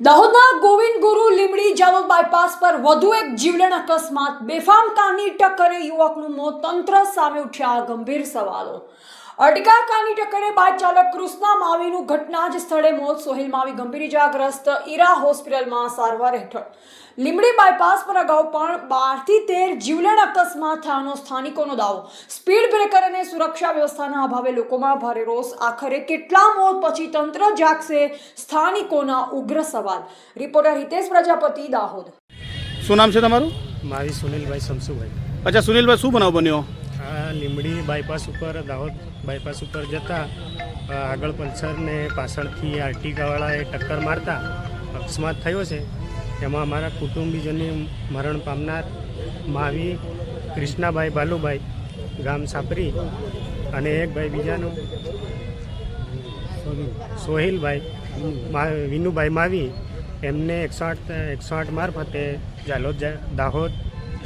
દાહોદના ગોવિંદ ગુરુ લીમડી જાલોદ બાયપાસ પર વધુ એક જીવલેણ અકસ્માત બેફામ કારની ટક્કરે યુવકનું મોત તંત્ર સામે ઉઠ્યા ગંભીર સવાલો। અર્ટિગા કારની ટક્કરે બાઇક ચાલક કૃષ્ણા માવીનું ઘટના જ સ્થળે મોત। સોહેલ માવી ગંભીર ઇજાગ્રસ્ત ઈરા હોસ્પિટલમાં સારવાર હેઠળ। લીમડી બાયપાસ પર અગાઉ પણ 12 થી 13 જીવલેણ અકસ્માત થયાનો સ્થાનિકોનો દાવો। સ્પીડ બ્રેકર અને સુરક્ષા વ્યવસ્થાના અભાવે લોકોમાં ભારે રોષ। આખરે કેટલા મોત પછી તંત્ર જાગશે? સ્થાનિકોના ઉગ્ર સવાલ। રિપોર્ટર હિતેશ પ્રજાપતિ, દાહોદ। શું નામ છે તમારું? મારી સુનિલભાઈ શમસુભાઈ। અચ્છા સુનિલભાઈ, શું બનાવ બન્યો? લીમડી બાયપાસ ઉપર દાહોદ બાયપાસ ઉપર જતા આગળ પલ્સરને પાછળથી આર્ટિગાવાળાએ ટક્કર મારતા અકસ્માત થયો છે। એમાં અમારા કુટુંબીજનની મરણ પામનાર માવી કૃષ્ણાભાઈ બાલુભાઈ ગામ સાપરી અને એક ભાઈ બીજાનું સોહિલભાઈ વિનુભાઈ માવી એમને 108 મારફતે દાહોદ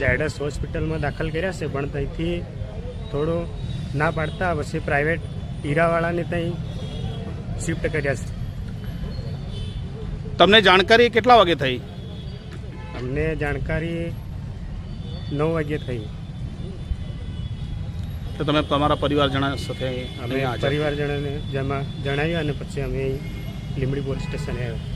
ઝાયડસ હોસ્પિટલમાં દાખલ કર્યા છે, પણ ત્યાંથી થોડું ના પાડતા પછી પ્રાઇવેટ હીરાવાળાને ત્યાં શિફ્ટ કર્યા છે। તમને જાણકારી કેટલા વાગે થઈ? અમને જાણકારી 9 વાગ્યે થઈ। તો તમે તમારા પરિવારજનો સાથે અમે પરિવારજનોને જણાવ્યું અને પછી અમે લીંબડી પોલીસ સ્ટેશને આવ્યા।